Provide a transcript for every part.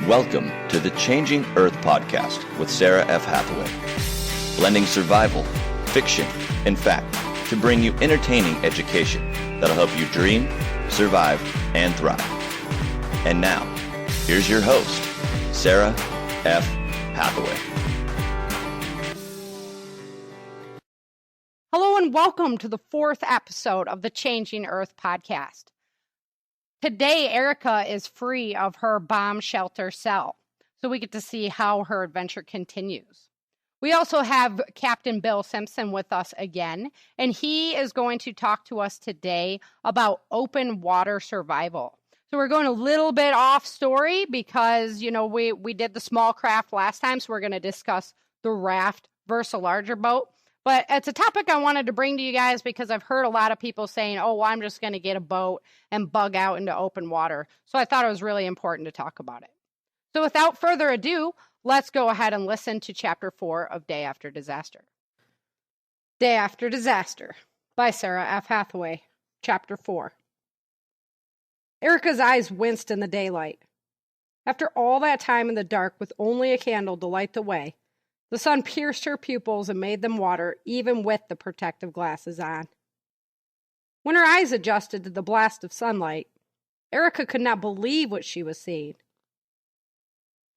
Welcome to the Changing Earth podcast with Sarah F. Hathaway, blending survival, fiction, and fact to bring you entertaining education that'll help you dream, survive, and thrive. And now, here's your host, Sarah F. Hathaway. Hello and welcome to the fourth episode of the Changing Earth podcast. Today, Erica is free of her bomb shelter cell, so we get to see how her adventure continues. We also have Captain Bill Simpson with us again, and he is going to talk to us today about open water survival. So we're going a little bit off story because, we did the small craft last time, so we're going to discuss the raft versus a larger boat. But it's a topic I wanted to bring to you guys because I've heard a lot of people saying, I'm just going to get a boat and bug out into open water. So I thought it was really important to talk about it. So without further ado, let's go ahead and listen to Chapter 4 of Day After Disaster. Day After Disaster by Sarah F. Hathaway, Chapter 4. Erica's eyes winced in the daylight. After all that time in the dark with only a candle to light the way, the sun pierced her pupils and made them water even with the protective glasses on. When her eyes adjusted to the blast of sunlight, Erica could not believe what she was seeing.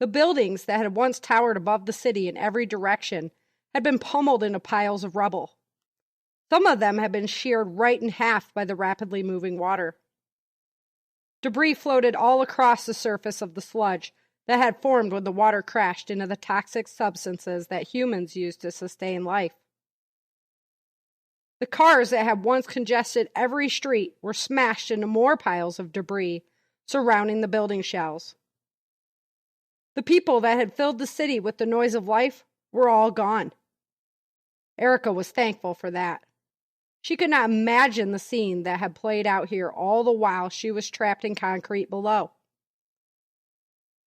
The buildings that had once towered above the city in every direction had been pummeled into piles of rubble. Some of them had been sheared right in half by the rapidly moving water. Debris floated all across the surface of the sludge that had formed when the water crashed into the toxic substances that humans use to sustain life. The cars that had once congested every street were smashed into more piles of debris surrounding the building shells. The people that had filled the city with the noise of life were all gone. Erica was thankful for that. She could not imagine the scene that had played out here all the while she was trapped in concrete below.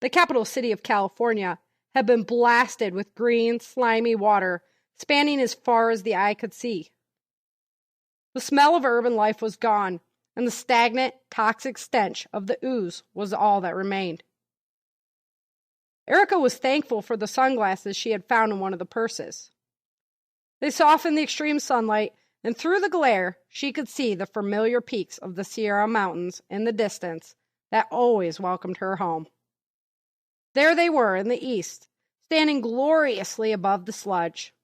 The capital city of California had been blasted with green, slimy water spanning as far as the eye could see. The smell of urban life was gone, and the stagnant, toxic stench of the ooze was all that remained. Erica was thankful for the sunglasses she had found in one of the purses. They softened the extreme sunlight, and through the glare, she could see the familiar peaks of the Sierra Mountains in the distance that always welcomed her home. There they were in the east, standing gloriously above the sludge.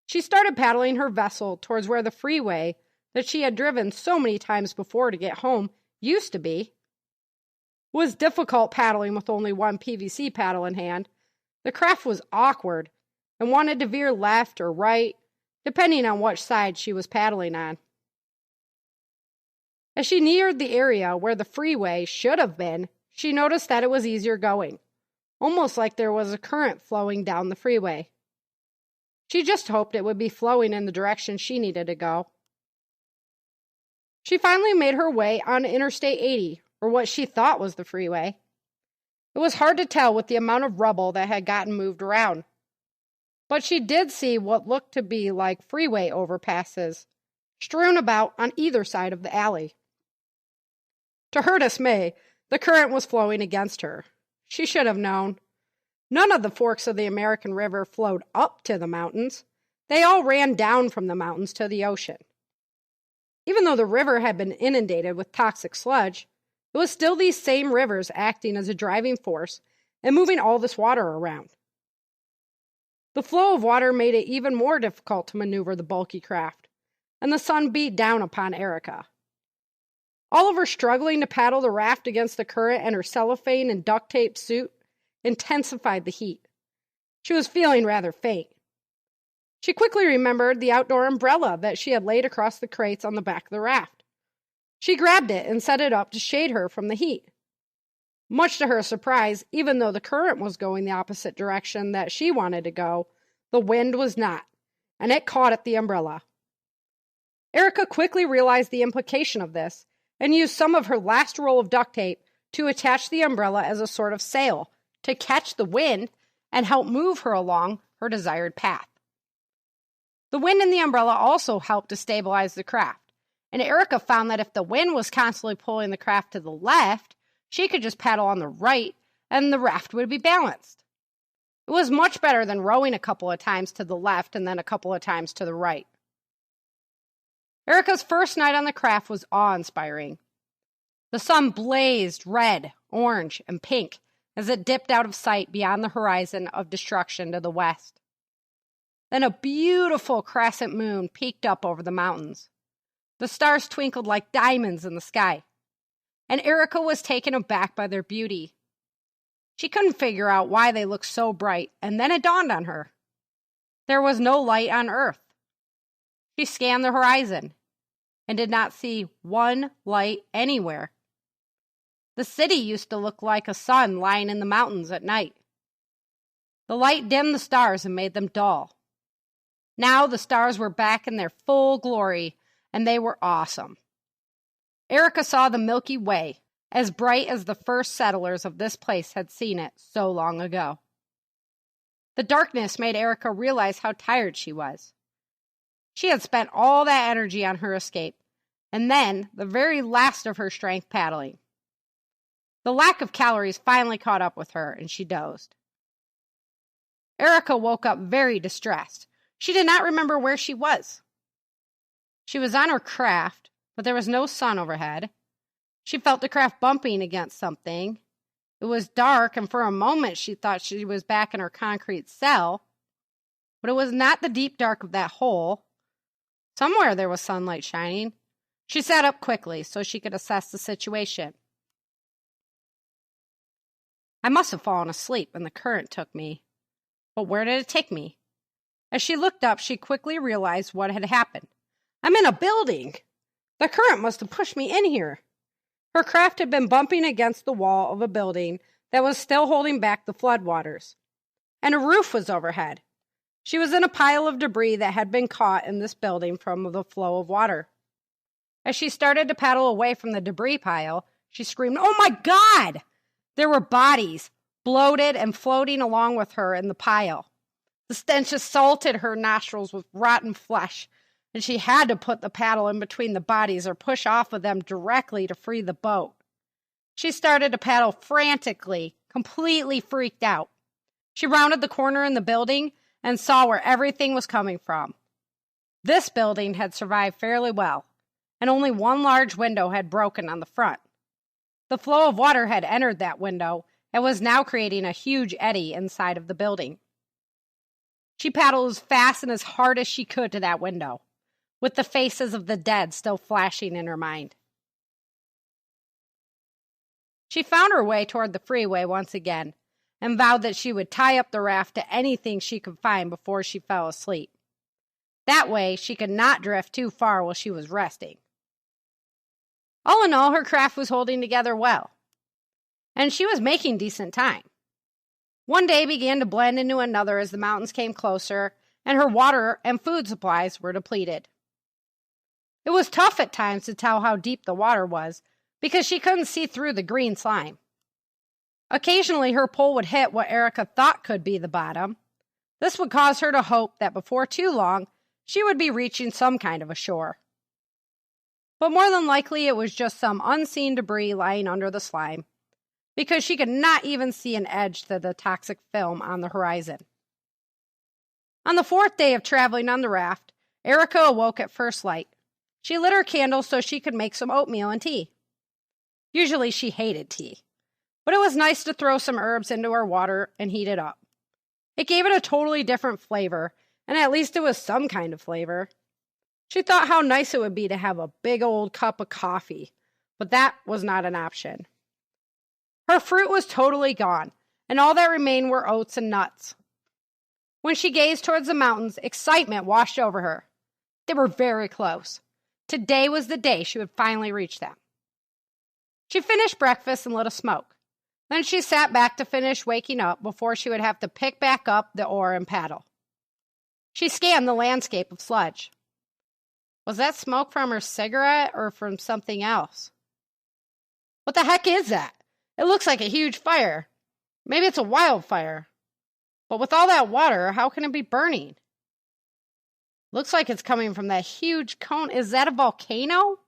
She started paddling her vessel towards where the freeway that she had driven so many times before to get home used to be. It was difficult paddling with only one PVC paddle in hand. The craft was awkward and wanted to veer left or right, depending on which side she was paddling on. As she neared the area where the freeway should have been, she noticed that it was easier going, almost like there was a current flowing down the freeway. She just hoped it would be flowing in the direction she needed to go. She finally made her way on Interstate 80, or what she thought was the freeway. It was hard to tell with the amount of rubble that had gotten moved around, but she did see what looked to be like freeway overpasses strewn about on either side of the alley. To her dismay, the current was flowing against her. She should have known. None of the forks of the American River flowed up to the mountains. They all ran down from the mountains to the ocean. Even though the river had been inundated with toxic sludge, it was still these same rivers acting as a driving force and moving all this water around. The flow of water made it even more difficult to maneuver the bulky craft, and the sun beat down upon Erica. All of her struggling to paddle the raft against the current and her cellophane and duct tape suit intensified the heat. She was feeling rather faint. She quickly remembered the outdoor umbrella that she had laid across the crates on the back of the raft. She grabbed it and set it up to shade her from the heat. Much to her surprise, even though the current was going the opposite direction that she wanted to go, the wind was not, and it caught at the umbrella. Erica quickly realized the implication of this and used some of her last roll of duct tape to attach the umbrella as a sort of sail to catch the wind and help move her along her desired path. The wind in the umbrella also helped to stabilize the craft, and Erica found that if the wind was constantly pulling the craft to the left, she could just paddle on the right and the raft would be balanced. It was much better than rowing a couple of times to the left and then a couple of times to the right. Erica's first night on the craft was awe-inspiring. The sun blazed red, orange, and pink as it dipped out of sight beyond the horizon of destruction to the west. Then a beautiful crescent moon peeked up over the mountains. The stars twinkled like diamonds in the sky, and Erica was taken aback by their beauty. She couldn't figure out why they looked so bright, and then it dawned on her. There was no light on Earth. She scanned the horizon and did not see one light anywhere. The city used to look like a sun lying in the mountains at night. The light dimmed the stars and made them dull. Now the stars were back in their full glory, and they were awesome. Erica saw the Milky Way, as bright as the first settlers of this place had seen it so long ago. The darkness made Erica realize how tired she was. She had spent all that energy on her escape, and then the very last of her strength paddling. The lack of calories finally caught up with her, and she dozed. Erica woke up very distressed. She did not remember where she was. She was on her craft, but there was no sun overhead. She felt the craft bumping against something. It was dark, and for a moment she thought she was back in her concrete cell. But it was not the deep dark of that hole. Somewhere there was sunlight shining. She sat up quickly so she could assess the situation. I must have fallen asleep and the current took me. But where did it take me? As she looked up, she quickly realized what had happened. I'm in a building! The current must have pushed me in here. Her craft had been bumping against the wall of a building that was still holding back the floodwaters. And a roof was overhead. She was in a pile of debris that had been caught in this building from the flow of water. As she started to paddle away from the debris pile, she screamed, "Oh my God!" There were bodies, bloated and floating along with her in the pile. The stench assaulted her nostrils with rotten flesh, and she had to put the paddle in between the bodies or push off of them directly to free the boat. She started to paddle frantically, completely freaked out. She rounded the corner in the building and saw where everything was coming from. This building had survived fairly well, and only one large window had broken on the front. The flow of water had entered that window and was now creating a huge eddy inside of the building. She paddled as fast and as hard as she could to that window, with the faces of the dead still flashing in her mind. She found her way toward the freeway once again, and vowed that she would tie up the raft to anything she could find before she fell asleep. That way, she could not drift too far while she was resting. All in all, her craft was holding together well, and she was making decent time. One day began to blend into another as the mountains came closer, and her water and food supplies were depleted. It was tough at times to tell how deep the water was, because she couldn't see through the green slime. Occasionally, her pole would hit what Erica thought could be the bottom. This would cause her to hope that before too long, she would be reaching some kind of a shore. But more than likely, it was just some unseen debris lying under the slime, because she could not even see an edge to the toxic film on the horizon. On the fourth day of traveling on the raft, Erica awoke at first light. She lit her candle so she could make some oatmeal and tea. Usually she hated tea, but it was nice to throw some herbs into her water and heat it up. It gave it a totally different flavor, and at least it was some kind of flavor. She thought how nice it would be to have a big old cup of coffee, but that was not an option. Her fruit was totally gone, and all that remained were oats and nuts. When she gazed towards the mountains, excitement washed over her. They were very close. Today was the day she would finally reach them. She finished breakfast and lit a smoke. Then she sat back to finish waking up before she would have to pick back up the oar and paddle. She scanned the landscape of sludge. Was that smoke from her cigarette or from something else? What the heck is that? It looks like a huge fire. Maybe it's a wildfire. But with all that water, how can it be burning? Looks like it's coming from that huge cone. Is that a volcano?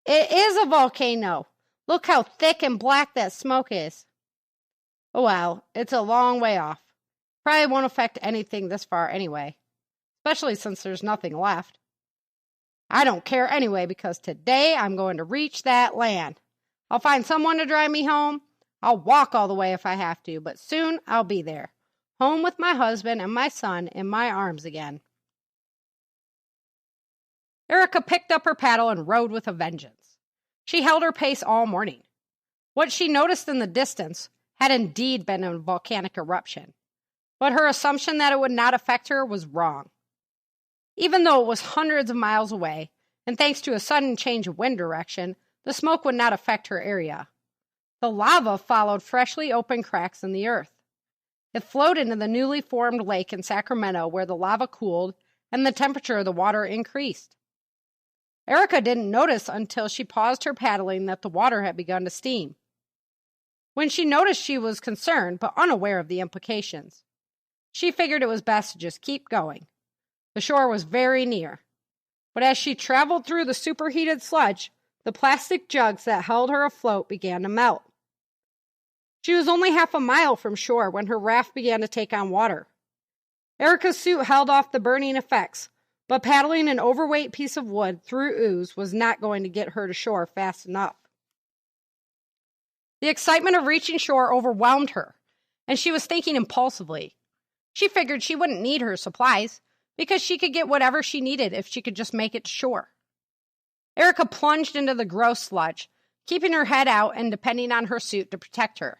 It is a volcano. Look how thick and black that smoke is. Oh well, it's a long way off. Probably won't affect anything this far anyway, especially since there's nothing left. I don't care anyway because today I'm going to reach that land. I'll find someone to drive me home. I'll walk all the way if I have to, but soon I'll be there. Home with my husband and my son in my arms again. Erica picked up her paddle and rowed with a vengeance. She held her pace all morning. What she noticed in the distance had indeed been a volcanic eruption, but her assumption that it would not affect her was wrong. Even though it was hundreds of miles away, and thanks to a sudden change of wind direction, the smoke would not affect her area. The lava followed freshly opened cracks in the earth. It flowed into the newly formed lake in Sacramento where the lava cooled and the temperature of the water increased. Erica didn't notice until she paused her paddling that the water had begun to steam. When she noticed, she was concerned but unaware of the implications. She figured it was best to just keep going. The shore was very near. But as she traveled through the superheated sludge, the plastic jugs that held her afloat began to melt. She was only half a mile from shore when her raft began to take on water. Erica's suit held off the burning effects, but paddling an overweight piece of wood through ooze was not going to get her to shore fast enough. The excitement of reaching shore overwhelmed her, and she was thinking impulsively. She figured she wouldn't need her supplies, because she could get whatever she needed if she could just make it to shore. Erica plunged into the gross sludge, keeping her head out and depending on her suit to protect her.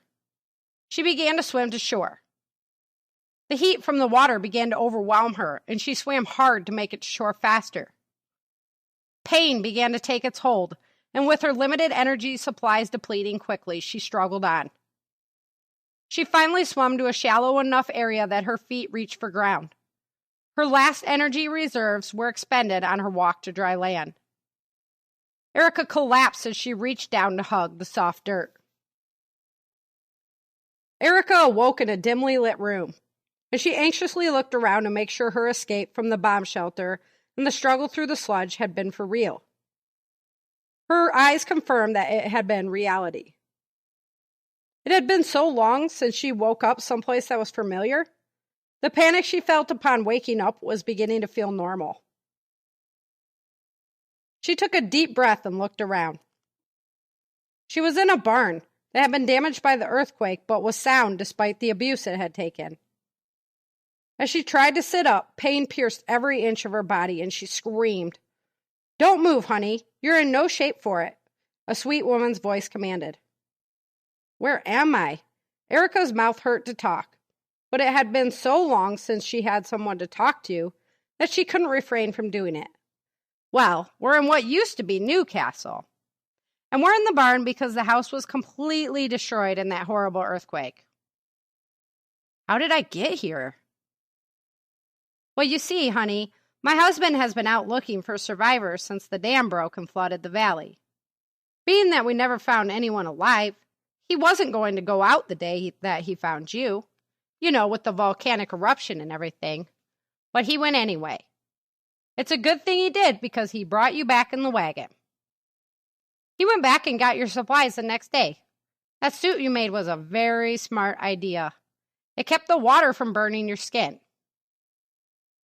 She began to swim to shore. The heat from the water began to overwhelm her, and she swam hard to make it to shore faster. Pain began to take its hold, and with her limited energy supplies depleting quickly, she struggled on. She finally swam to a shallow enough area that her feet reached for ground. Her last energy reserves were expended on her walk to dry land. Erica collapsed as she reached down to hug the soft dirt. Erica awoke in a dimly lit room, and she anxiously looked around to make sure her escape from the bomb shelter and the struggle through the sludge had been for real. Her eyes confirmed that it had been reality. It had been so long since she woke up someplace that was familiar. The panic she felt upon waking up was beginning to feel normal. She took a deep breath and looked around. She was in a barn that had been damaged by the earthquake but was sound despite the abuse it had taken. As she tried to sit up, pain pierced every inch of her body and she screamed. "Don't move, honey. You're in no shape for it," a sweet woman's voice commanded. Where am I? Erica's mouth hurt to talk, but it had been so long since she had someone to talk to that she couldn't refrain from doing it. Well, we're in what used to be Newcastle. And we're in the barn because the house was completely destroyed in that horrible earthquake. How did I get here? Well, you see, honey, my husband has been out looking for survivors since the dam broke and flooded the valley. Being that we never found anyone alive, he wasn't going to go out the day that he found you. You know, with the volcanic eruption and everything. But he went anyway. It's a good thing he did because he brought you back in the wagon. He went back and got your supplies the next day. That suit you made was a very smart idea. It kept the water from burning your skin.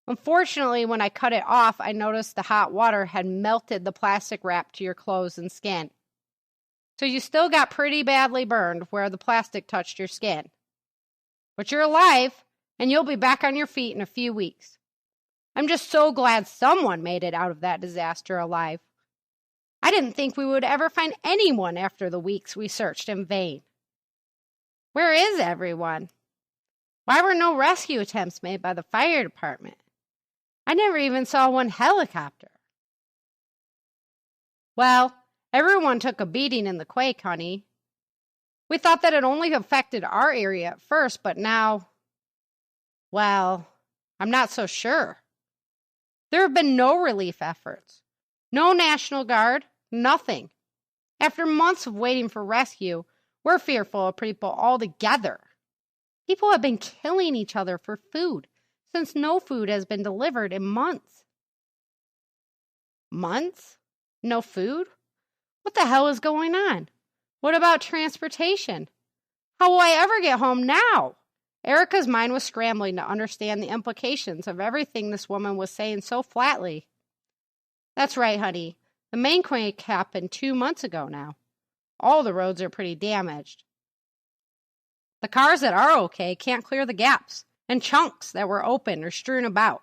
Unfortunately, when I cut it off, I noticed the hot water had melted the plastic wrap to your clothes and skin. So you still got pretty badly burned where the plastic touched your skin. But you're alive, and you'll be back on your feet in a few weeks. I'm just so glad someone made it out of that disaster alive. I didn't think we would ever find anyone after the weeks we searched in vain. Where is everyone? Why were no rescue attempts made by the fire department? I never even saw one helicopter. Well, everyone took a beating in the quake, honey. We thought that it only affected our area at first, but now, well, I'm not so sure. There have been no relief efforts, no National Guard, nothing. After months of waiting for rescue, we're fearful of people altogether. People have been killing each other for food, since no food has been delivered in months. Months? No food? What the hell is going on? What about transportation? How will I ever get home now? Erica's mind was scrambling to understand the implications of everything this woman was saying so flatly. That's right, honey. The main quake happened 2 months ago now. All the roads are pretty damaged. The cars that are okay can't clear the gaps, and chunks that were open are strewn about.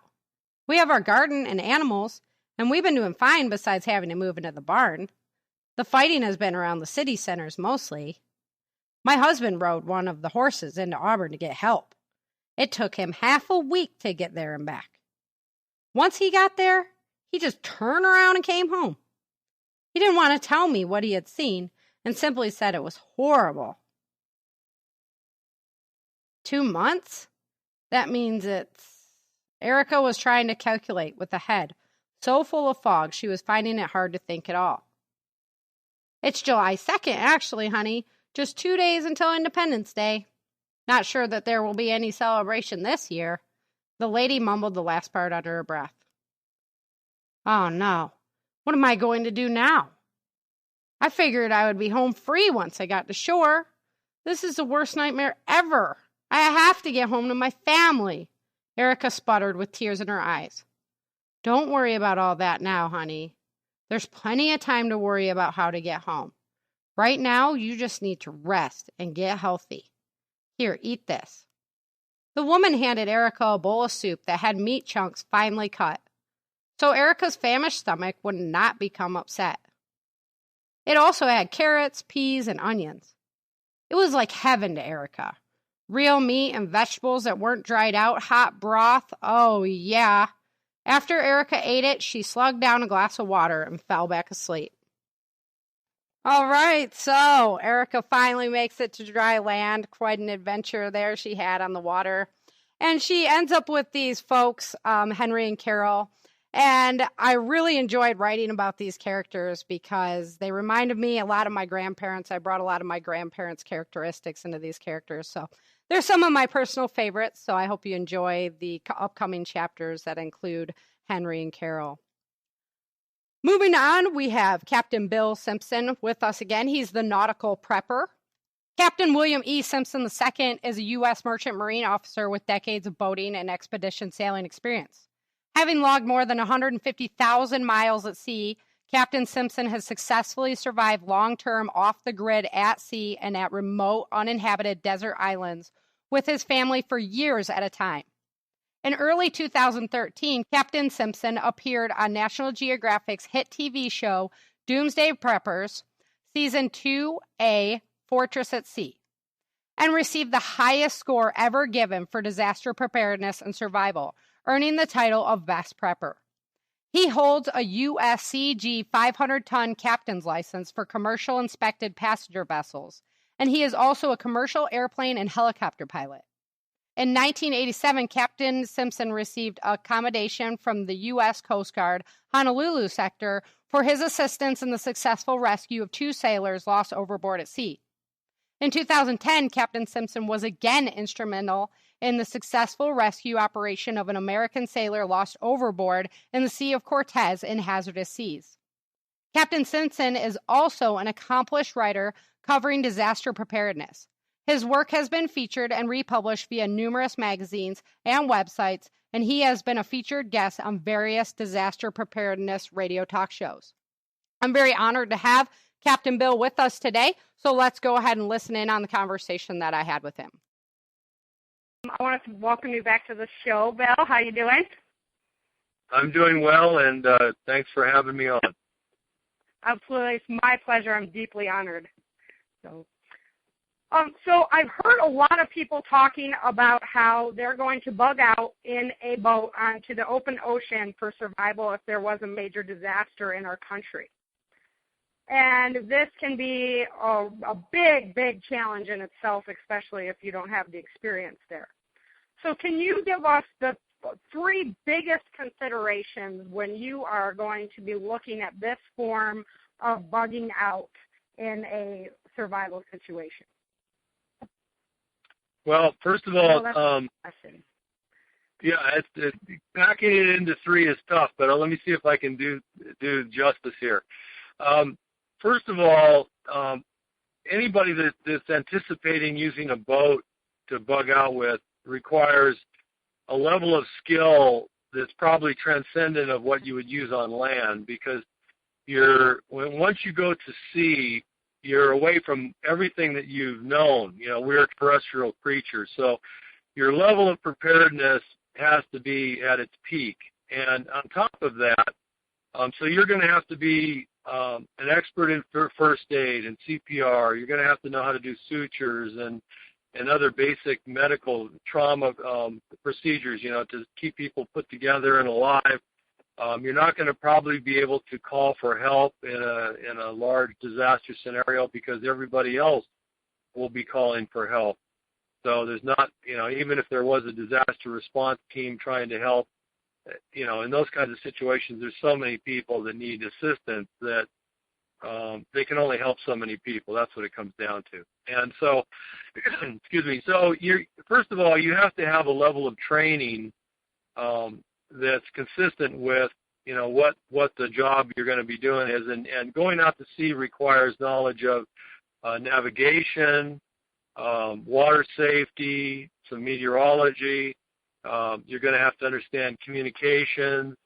We have our garden and animals, and we've been doing fine besides having to move into the barn. The fighting has been around the city centers mostly. My husband rode one of the horses into Auburn to get help. It took him half a week to get there and back. Once he got there, he just turned around and came home. He didn't want to tell me what he had seen and simply said it was horrible. 2 months? That means it's... Erica was trying to calculate with a head so full of fog she was finding it hard to think at all. It's July 2nd, actually, honey. Just 2 days until Independence Day. Not sure that there will be any celebration this year. The lady mumbled the last part under her breath. Oh, no. What am I going to do now? I figured I would be home free once I got to shore. This is the worst nightmare ever. I have to get home to my family. Erica sputtered with tears in her eyes. Don't worry about all that now, honey. There's plenty of time to worry about how to get home. Right now, you just need to rest and get healthy. Here, eat this. The woman handed Erica a bowl of soup that had meat chunks finely cut, so Erica's famished stomach would not become upset. It also had carrots, peas, and onions. It was like heaven to Erica. Real meat and vegetables that weren't dried out, hot broth, oh yeah. After Erica ate it, she slugged down a glass of water and fell back asleep. All right, so Erica finally makes it to dry land. Quite an adventure there she had on the water. And she ends up with these folks, Henry and Carol. And I really enjoyed writing about these characters because they reminded me a lot of my grandparents. I brought a lot of my grandparents' characteristics into these characters. So they're some of my personal favorites. So I hope you enjoy the upcoming chapters that include Henry and Carol. Moving on, we have Captain Bill Simpson with us again. He's the nautical prepper. Captain William E. Simpson II is a U.S. merchant marine officer with decades of boating and expedition sailing experience. Having logged more than 150,000 miles at sea, Captain Simpson has successfully survived long-term off-the-grid at sea and at remote, uninhabited desert islands with his family for years at a time. In early 2013, Captain Simpson appeared on National Geographic's hit TV show Doomsday Preppers, Season 2A, Fortress at Sea, and received the highest score ever given for disaster preparedness and survival, earning the title of Best Prepper. He holds a USCG 500-ton captain's license for commercial inspected passenger vessels, and he is also a commercial airplane and helicopter pilot. In 1987, Captain Simpson received accommodation from the U.S. Coast Guard Honolulu sector for his assistance in the successful rescue of 2 sailors lost overboard at sea. In 2010, Captain Simpson was again instrumental in the successful rescue operation of an American sailor lost overboard in the Sea of Cortez in hazardous seas. Captain Simpson is also an accomplished writer covering disaster preparedness. His work has been featured and republished via numerous magazines and websites, and he has been a featured guest on various disaster preparedness radio talk shows. I'm very honored to have Captain Bill with us today, so let's go ahead and listen in on the conversation that I had with him. I want to welcome you back to the show, Bill. How you doing? I'm doing well, and thanks for having me on. Absolutely. It's my pleasure. I'm deeply honored. So I've heard a lot of people talking about how they're going to bug out in a boat onto the open ocean for survival if there was a major disaster in our country. And this can be a big, big challenge in itself, especially if you don't have the experience there. So can you give us the 3 biggest considerations when you are going to be looking at this form of bugging out in a survival situation? Well, first of all, packing it into 3 is tough, but let me see if I can do justice here. First of all, anybody that's anticipating using a boat to bug out with requires a level of skill that's probably transcendent of what you would use on land, because once you go to sea, you're away from everything that you've known. We're terrestrial creatures, so your level of preparedness has to be at its peak. And on top of that, so you're going to have to be an expert in first aid and CPR. You're going to have to know how to do sutures and other basic medical trauma procedures, to keep people put together and alive. You're not going to probably be able to call for help in a large disaster scenario, because everybody else will be calling for help. So there's not, even if there was a disaster response team trying to help, in those kinds of situations, there's so many people that need assistance that they can only help so many people. That's what it comes down to. And so, excuse me, so first of all, you have to have a level of training that's consistent with, what the job you're going to be doing is. And going out to sea requires knowledge of navigation, water safety, some meteorology. You're going to have to understand communications,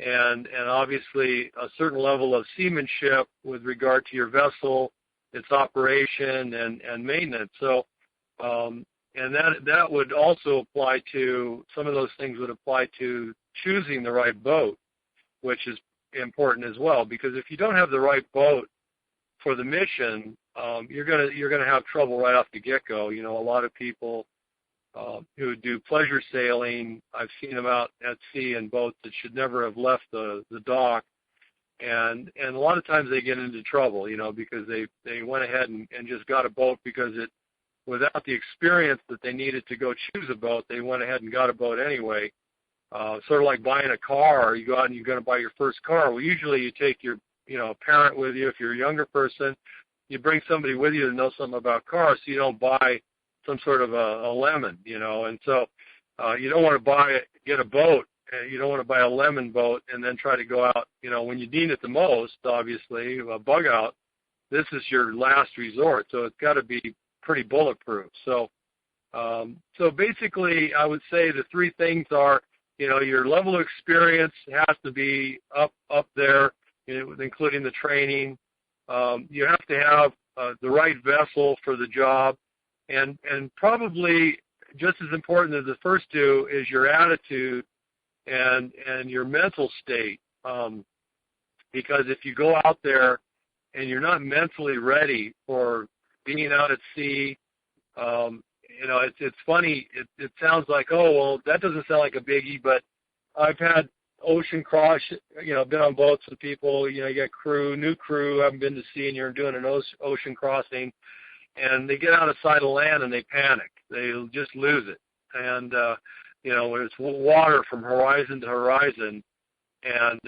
and obviously a certain level of seamanship with regard to your vessel, its operation, and maintenance. So, and that would also apply to, some of those things would apply to choosing the right boat, which is important as well, because if you don't have the right boat for the mission, you're gonna have trouble right off the get-go. A lot of people who do pleasure sailing, I've seen them out at sea in boats that should never have left the dock, and a lot of times they get into trouble, because they went ahead and just got a boat because without the experience that they needed to go choose a boat, they went ahead and got a boat anyway. Sort of like buying a car. You go out and you're going to buy your first car. Well, usually you take your parent with you. If you're a younger person, you bring somebody with you that knows something about cars, so you don't buy some sort of a lemon, And so you don't want to get a boat. You don't want to buy a lemon boat and then try to go out, when you need it the most, obviously, a bug out. This is your last resort, so it's got to be pretty bulletproof. So basically, I would say the three things are, your level of experience has to be up there, including the training. You have to have the right vessel for the job, and probably just as important as the first two is your attitude and your mental state. Because if you go out there and you're not mentally ready for being out at sea, it's funny. It sounds like, oh, well, that doesn't sound like a biggie, but I've had ocean cross, been on boats with people, you got new crew, haven't been to sea, and you're doing an ocean crossing, and they get out of sight of land and they panic. They just lose it. And, when it's water from horizon to horizon, and,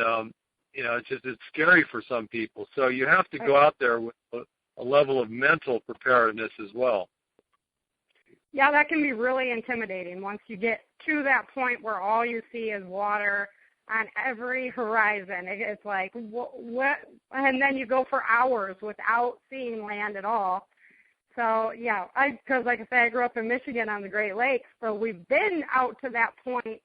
it's scary for some people. So you have to go out there with a level of mental preparedness as well. Yeah, that can be really intimidating once you get to that point where all you see is water on every horizon. It's like, what? And then you go for hours without seeing land at all. So, yeah, because like I said, I grew up in Michigan on the Great Lakes, so we've been out to that point.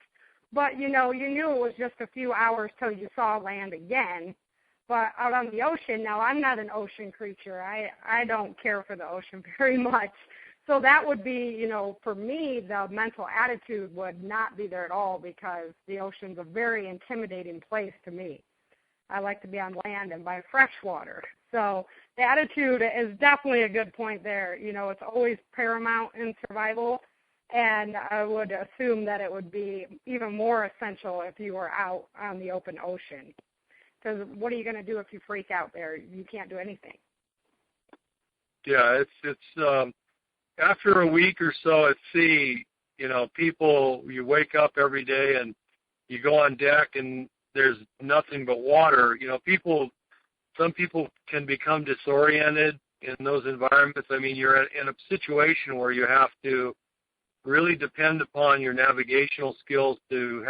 But, you knew it was just a few hours till you saw land again. But out on the ocean, now I'm not an ocean creature. I don't care for the ocean very much. So that would be, for me, the mental attitude would not be there at all, because the ocean's a very intimidating place to me. I like to be on land and by fresh water. So the attitude is definitely a good point there. It's always paramount in survival, and I would assume that it would be even more essential if you were out on the open ocean. Because what are you going to do if you freak out there? You can't do anything. Yeah, it's after a week or so at sea, you wake up every day and you go on deck and there's nothing but water. Some people can become disoriented in those environments. I mean, you're in a situation where you have to really depend upon your navigational skills to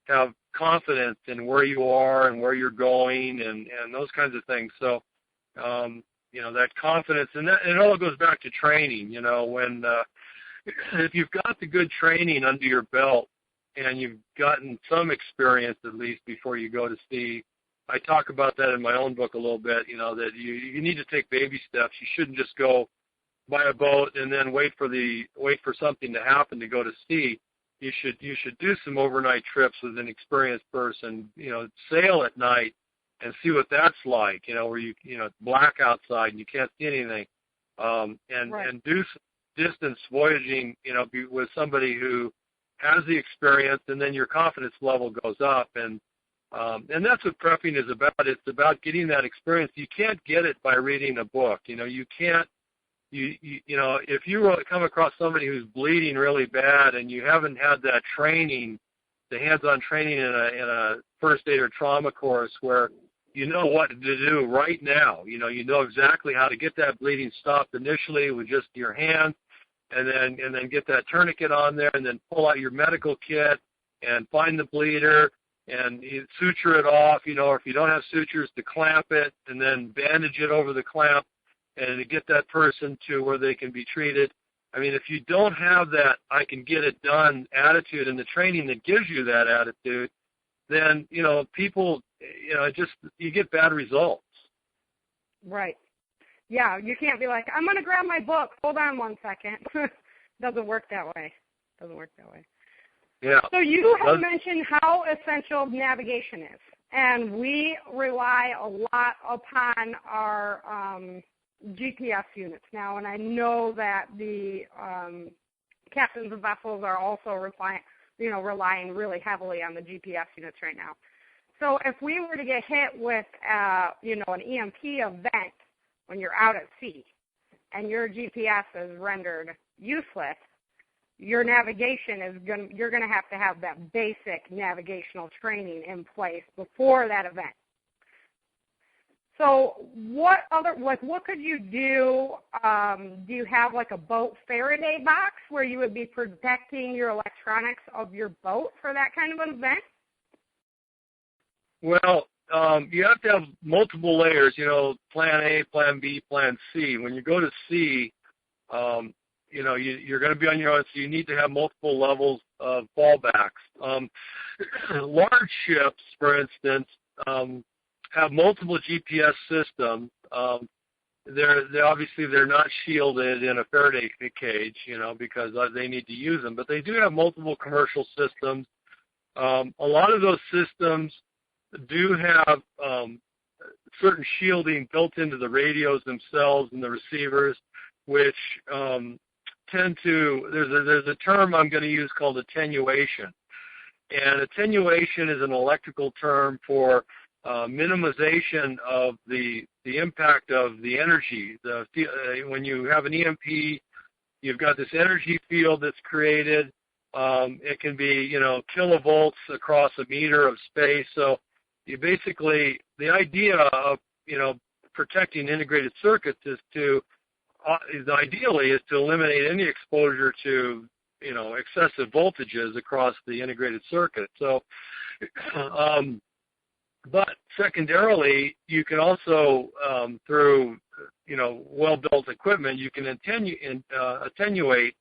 have confidence in where you are and where you're going and those kinds of things. So, that confidence, and it all goes back to training. When if you've got the good training under your belt and you've gotten some experience at least before you go to sea. I talk about that in my own book a little bit, that you need to take baby steps. You shouldn't just go buy a boat and then wait for something to happen to go to sea. You should do some overnight trips with an experienced person, sail at night and see what that's like, where it's black outside and you can't see anything. And do some distance voyaging, with somebody who has the experience, and then your confidence level goes up. And that's what prepping is about. It's about getting that experience. You can't get it by reading a book. You can't. If you come across somebody who's bleeding really bad and you haven't had that training, the hands-on training in a first aid or trauma course where you know what to do right now. You know exactly how to get that bleeding stopped initially with just your hand, and then get that tourniquet on there, and then pull out your medical kit and find the bleeder and suture it off, or if you don't have sutures, to clamp it and then bandage it over the clamp and to get that person to where they can be treated. I mean, if you don't have that I can get it done attitude and the training that gives you that attitude, then, people, you get bad results. Right. Yeah, you can't be like, I'm going to grab my book. Hold on one second. Doesn't work that way. Yeah. So you have mentioned how essential navigation is, and we rely a lot upon our GPS units now, and I know that the captains of vessels are also relying really heavily on the GPS units right now. So if we were to get hit with, an EMP event when you're out at sea and your GPS is rendered useless, your navigation you're going to have that basic navigational training in place before that event. So what could you do? Do you have like a boat Faraday box where you would be protecting your electronics of your boat for that kind of an event? Well, you have to have multiple layers, plan A, plan B, plan C. When you go to sea, you're going to be on your own, so you need to have multiple levels of fallbacks. Large ships, for instance, have multiple GPS systems. They're not shielded in a Faraday cage, because they need to use them. But they do have multiple commercial systems. A lot of those systems do have certain shielding built into the radios themselves and the receivers, which tend to, there's a term I'm going to use called attenuation. And attenuation is an electrical term for minimization of the impact of the energy. When you have an EMP, you've got this energy field that's created. It can be, kilovolts across a meter of space. So you basically, the idea of, protecting integrated circuits is ideally to eliminate any exposure to, excessive voltages across the integrated circuit. So, but secondarily, you can also, through, well-built equipment, you can attenuate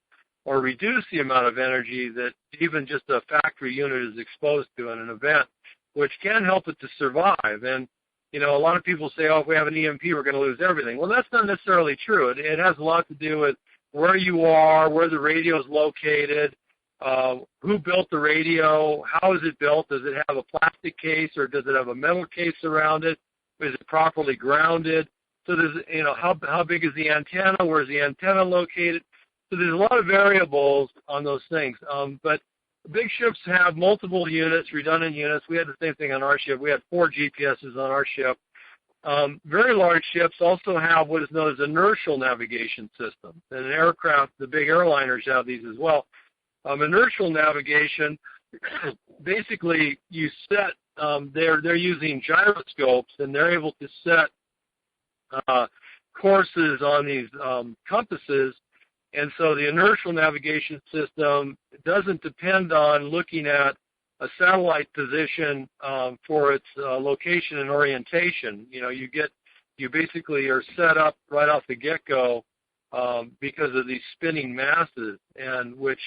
or reduce the amount of energy that even just a factory unit is exposed to in an event, which can help it to survive. And, a lot of people say, if we have an EMP, we're going to lose everything. Well, that's not necessarily true. It has a lot to do with where you are, where the radio is located, who built the radio, how is it built, does it have a plastic case or does it have a metal case around it, is it properly grounded, so there's, how big is the antenna, where is the antenna located, so there's a lot of variables on those things, but big ships have multiple units, redundant units. We had the same thing on our ship. We had 4 GPSs on our ship. Very large ships also have what is known as inertial navigation systems. And an aircraft, the big airliners have these as well. Inertial navigation, basically you set, they're using gyroscopes, and they're able to set courses on these compasses. And so the inertial navigation system doesn't depend on looking at a satellite position for its location and orientation. You get you basically are set up right off the get-go because of these spinning masses, and which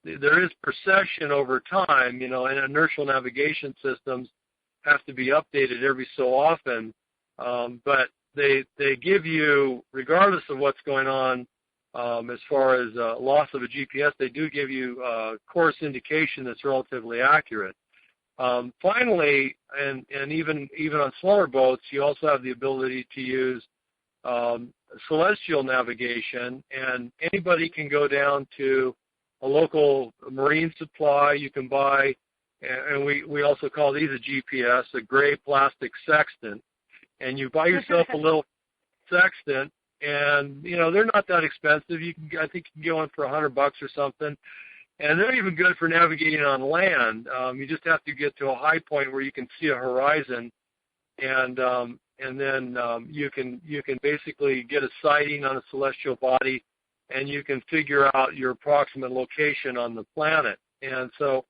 there is precession over time, you know, and inertial navigation systems have to be updated every so often, but they give you, regardless of what's going on as far as loss of a GPS, they do give you course indication that's relatively accurate. Finally, and even on smaller boats, you also have the ability to use celestial navigation, and anybody can go down to a local marine supply. You can buy, and we also call these a GPS, a gray plastic sextant, and you buy yourself a little sextant, and you know they're not that expensive. I think you can get one for $100 or something, and they're even good for navigating on land. You just have to get to a high point where you can see a horizon, and then you can basically get a sighting on a celestial body, and you can figure out your approximate location on the planet. And so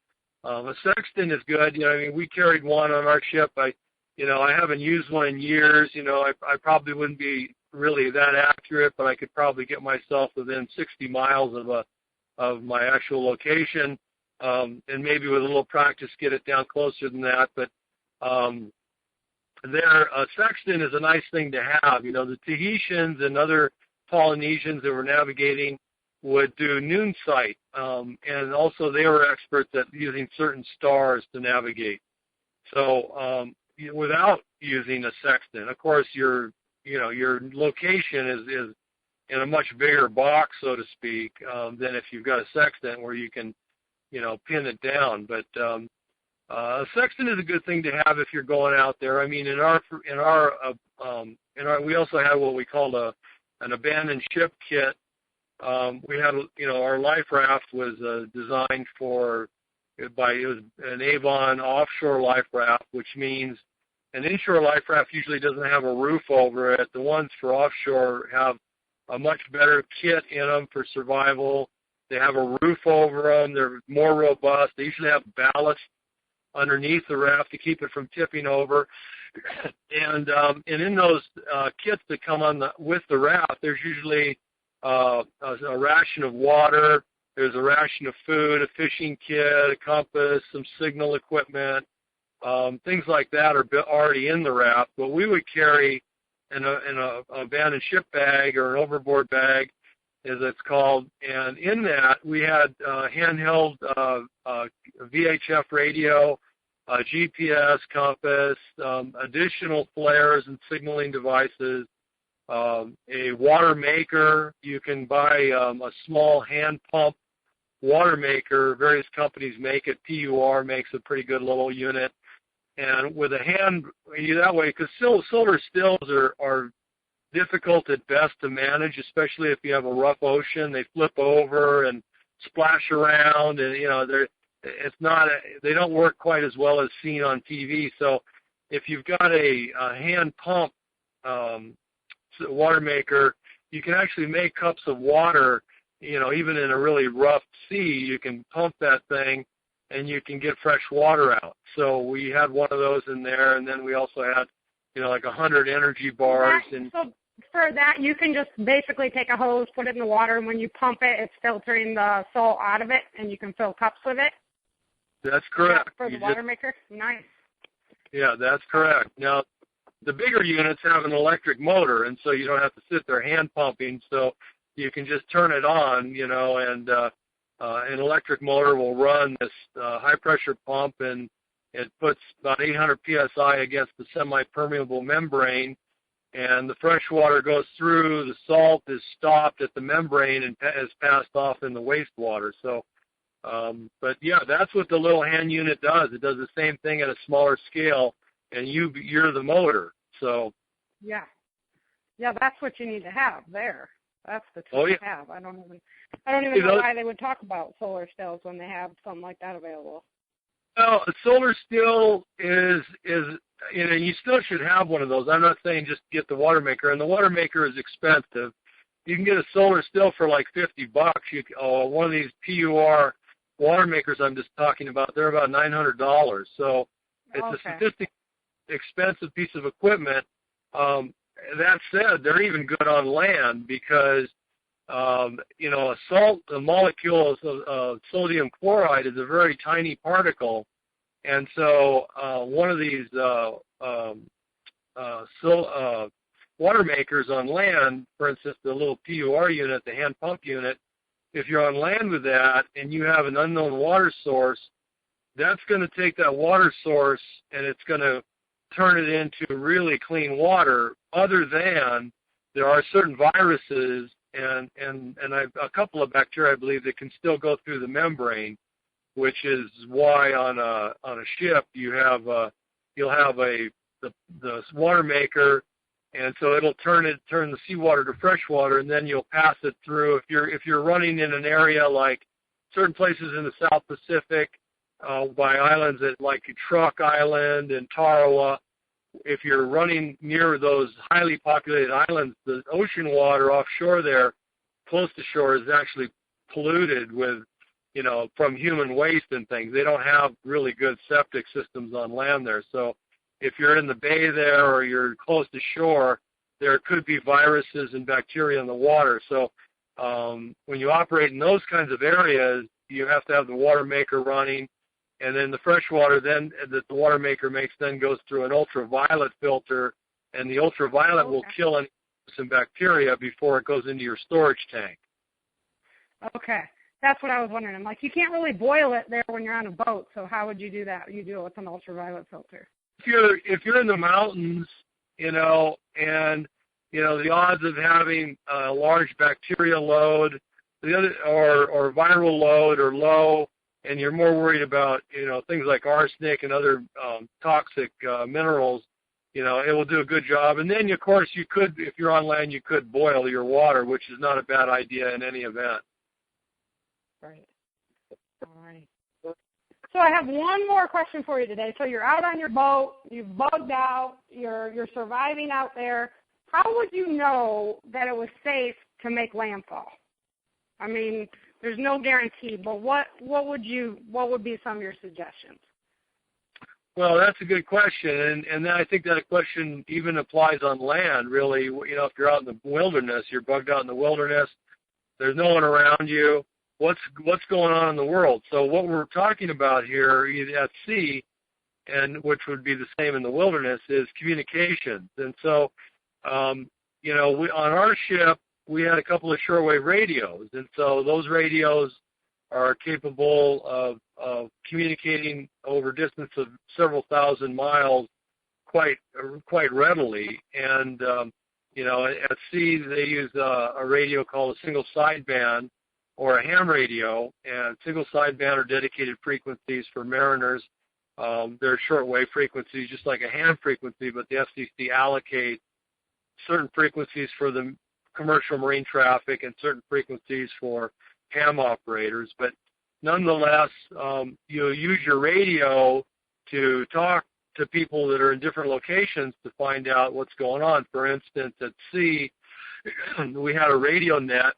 a sextant is good. You know, I mean, we carried one on our ship. I haven't used one in years. You know, I probably wouldn't be really that accurate, but I could probably get myself within 60 miles of my actual location, and maybe with a little practice get it down closer than that. But a sextant is a nice thing to have. You know, the Tahitians and other Polynesians that were navigating would do noon sight, and also they were experts at using certain stars to navigate. So without using a sextant, of course, your location is in a much bigger box, so to speak, than if you've got a sextant where you can, pin it down. But a sextant is a good thing to have if you're going out there. I mean, we also have what we call an abandoned ship kit. We had, our life raft was designed it was an Avon offshore life raft, which means an inshore life raft usually doesn't have a roof over it. The ones for offshore have a much better kit in them for survival. They have a roof over them. They're more robust. They usually have ballast underneath the raft to keep it from tipping over. And in those kits that come with the raft, there's usually a ration of water. There's a ration of food, a fishing kit, a compass, some signal equipment. Things like that are already in the raft. But we would carry in an abandoned ship bag, or an overboard bag, as it's called. And in that, we had handheld VHF radio, GPS, compass, additional flares and signaling devices, a water maker. You can buy a small hand pump water maker. Various companies make it. PUR makes a pretty good little unit. And with a hand, that way, because solar stills are difficult at best to manage, especially if you have a rough ocean. They flip over and splash around, and they don't work quite as well as seen on TV. So if you've got a hand pump water maker, you can actually make cups of water. Even in a really rough sea, you can pump that thing, and you can get fresh water out. So we had one of those in there, and then we also had, like 100 energy bars. So for that, you can just basically take a hose, put it in the water, and when you pump it, it's filtering the salt out of it, and you can fill cups with it? That's correct. For the water maker? Nice. Yeah, that's correct. Now, the bigger units have an electric motor, and so you don't have to sit there hand pumping, so you can just turn it on, and an electric motor will run this high-pressure pump, and it puts about 800 psi against the semi-permeable membrane, and the fresh water goes through, the salt is stopped at the membrane and is passed off in the wastewater. So, but yeah, that's what the little hand unit does. It does the same thing at a smaller scale, and you're the motor. So yeah, that's what you need to have there. That's the tool to have. I don't even know why they would talk about solar stills when they have something like that available. Well, a solar still is you still should have one of those. I'm not saying just get the water maker, and the water maker is expensive. You can get a solar still for like $50. One of these PUR water makers I'm just talking about, they're about $900. So it's a sophisticated, expensive piece of equipment. that said, they're even good on land because, a molecule of sodium chloride is a very tiny particle. And so one of these water makers on land, for instance, the little PUR unit, the hand pump unit, if you're on land with that and you have an unknown water source, that's going to take that water source and it's going to turn it into really clean water, other than there are certain viruses and a couple of bacteria, I believe, that can still go through the membrane, which is why on a ship you'll have the water maker, and so it'll turn the seawater to fresh water, and then you'll pass it through. If you're running in an area like certain places in the South Pacific, by islands like Truk Island and Tarawa, if you're running near those highly populated islands, the ocean water offshore there, close to shore, is actually polluted with, from human waste and things. They don't have really good septic systems on land there. So if you're in the bay there or you're close to shore, there could be viruses and bacteria in the water. So when you operate in those kinds of areas, you have to have the water maker running. And then the fresh water that the water maker makes then goes through an ultraviolet filter, and the ultraviolet will kill some bacteria before it goes into your storage tank. Okay. That's what I was wondering. I'm like, you can't really boil it there when you're on a boat, so how would you do that? You do it with an ultraviolet filter. If you're in the mountains, and the odds of having a large bacteria load, or viral load are low, and you're more worried about, things like arsenic and other toxic minerals, it will do a good job. And then, of course, you could, if you're on land, you could boil your water, which is not a bad idea in any event. Right. All right. So I have one more question for you today. So you're out on your boat, you've bugged out, you're surviving out there. How would you know that it was safe to make landfall? I mean, there's no guarantee, but what would be some of your suggestions? Well, that's a good question, and I think that question even applies on land, really. If you're out in the wilderness, you're bugged out in the wilderness, there's no one around you, what's going on in the world? So what we're talking about here at sea, and which would be the same in the wilderness, is communications. And so, on our ship, we had a couple of shortwave radios, and so those radios are capable of communicating over a distance of several thousand miles quite readily. And at sea they use a radio called a single sideband or a ham radio, and single sideband are dedicated frequencies for mariners. They're shortwave frequencies, just like a ham frequency, but the FCC allocates certain frequencies for the commercial marine traffic and certain frequencies for ham operators. But nonetheless, you use your radio to talk to people that are in different locations to find out what's going on. For instance, at sea, we had a radio net,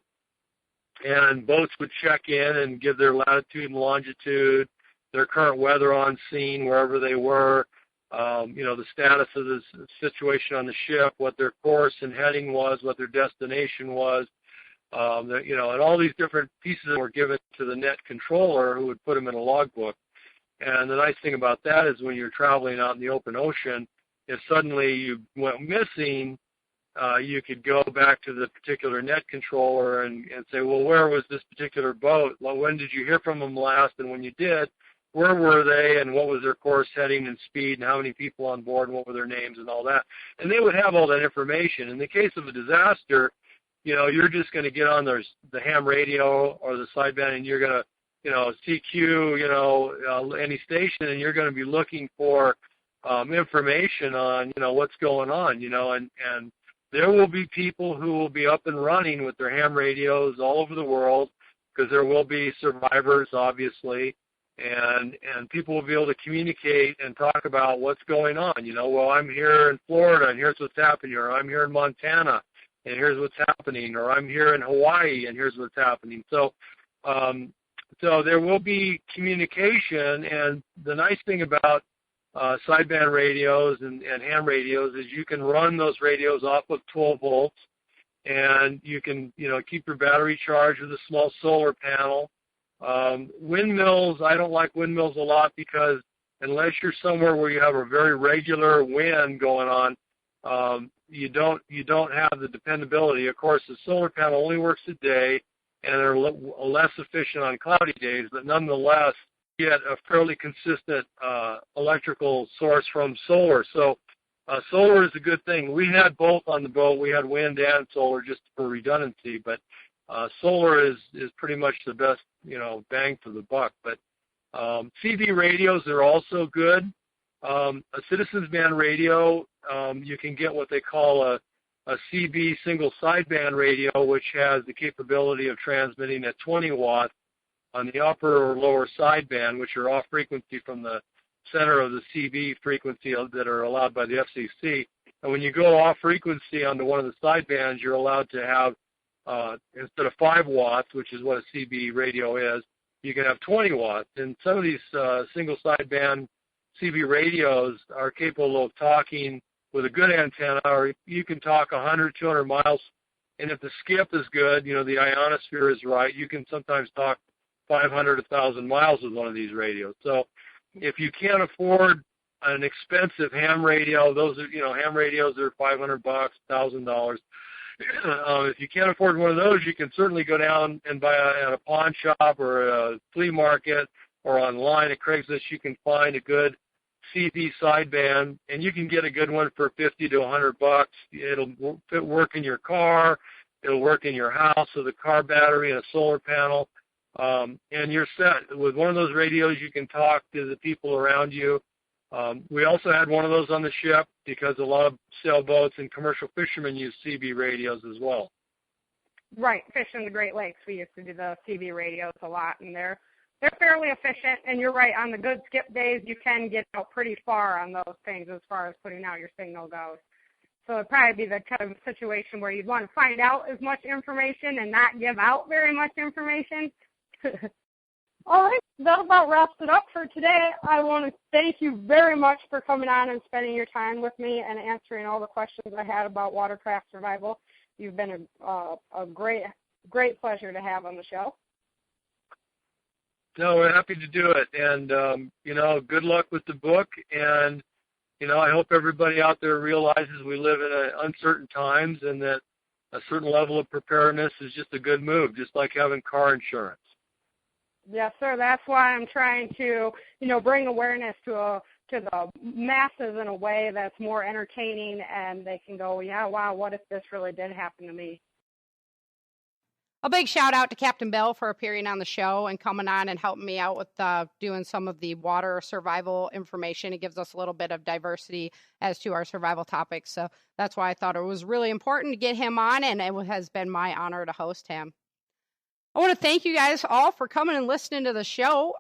and boats would check in and give their latitude and longitude, their current weather on scene, wherever they were, the status of the situation on the ship, what their course and heading was, what their destination was, and all these different pieces were given to the net controller, who would put them in a logbook. And the nice thing about that is when you're traveling out in the open ocean, if suddenly you went missing, you could go back to the particular net controller and say, well, where was this particular boat? Well, when did you hear from them last? And when you did, where were they, and what was their course, heading, and speed, and how many people on board, and what were their names, and all that. And they would have all that information. In the case of a disaster, you're just going to get on the ham radio or the sideband, and you're going to, CQ, any station, and you're going to be looking for information on, what's going on, and there will be people who will be up and running with their ham radios all over the world, because there will be survivors, obviously, and people will be able to communicate and talk about what's going on. Well, I'm here in Florida, and here's what's happening, or I'm here in Montana, and here's what's happening, or I'm here in Hawaii, and here's what's happening. So there will be communication, and the nice thing about sideband radios and ham radios is you can run those radios off of 12 volts, and you can, keep your battery charged with a small solar panel. Windmills, I don't like windmills a lot because unless you're somewhere where you have a very regular wind going on, you don't have the dependability. Of course, the solar panel only works a day, and they're less efficient on cloudy days, but nonetheless, you get a fairly consistent electrical source from solar. So solar is a good thing. We had both on the boat. We had wind and solar just for redundancy, but solar is pretty much the best, bang for the buck. But CB radios are also good. A citizens band radio, you can get what they call a CB single sideband radio, which has the capability of transmitting at 20 watts on the upper or lower sideband, which are off frequency from the center of the CB frequency that are allowed by the FCC. And when you go off frequency onto one of the sidebands, you're allowed to have, instead of 5 watts, which is what a CB radio is, you can have 20 watts. And some of these single sideband CB radios are capable of talking with a good antenna, or you can talk 100, 200 miles. And if the skip is good, the ionosphere is right, you can sometimes talk 500, 1,000 miles with one of these radios. So if you can't afford an expensive ham radio, those are, ham radios are $500, $1,000. If you can't afford one of those, you can certainly go down and buy at a pawn shop or a flea market or online at Craigslist. You can find a good CB sideband, and you can get a good one for $50 to $100. It'll work in your car. It'll work in your house with a car battery and a solar panel. And you're set. With one of those radios, you can talk to the people around you. We also had one of those on the ship because a lot of sailboats and commercial fishermen use CB radios as well. Right, fishing the Great Lakes, we used to do the CB radios a lot, and they're fairly efficient. And you're right, on the good skip days, you can get out pretty far on those things as far as putting out your signal goes. So it'd probably be the kind of situation where you'd want to find out as much information and not give out very much information. All right, that about wraps it up for today. I want to thank you very much for coming on and spending your time with me and answering all the questions I had about watercraft survival. You've been a great pleasure to have on the show. No, we're happy to do it. And, good luck with the book. And, I hope everybody out there realizes we live in uncertain times and that a certain level of preparedness is just a good move, just like having car insurance. Yes, sir. That's why I'm trying to, bring awareness to the masses in a way that's more entertaining, and they can go, yeah, wow, what if this really did happen to me? A big shout out to Captain Bill for appearing on the show and coming on and helping me out with doing some of the water survival information. It gives us a little bit of diversity as to our survival topics. So that's why I thought it was really important to get him on, and it has been my honor to host him. I want to thank you guys all for coming and listening to the show.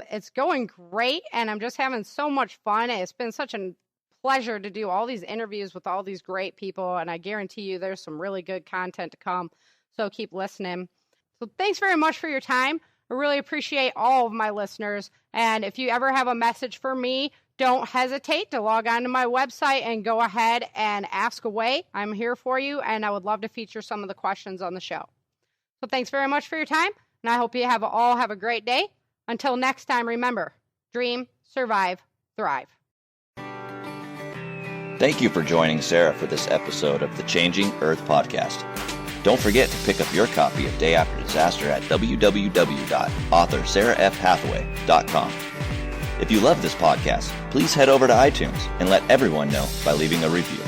It's going great, and I'm just having so much fun. It's been such a pleasure to do all these interviews with all these great people, and I guarantee you there's some really good content to come. So keep listening. So thanks very much for your time. I really appreciate all of my listeners. And if you ever have a message for me, don't hesitate to log on to my website and go ahead and ask away. I'm here for you, and I would love to feature some of the questions on the show. So thanks very much for your time, and I hope you all have a great day. Until next time, remember, dream, survive, thrive. Thank you for joining Sarah for this episode of the Changing Earth podcast. Don't forget to pick up your copy of Day After Disaster at www.author.sarahfhathaway.com. If you love this podcast, please head over to iTunes and let everyone know by leaving a review.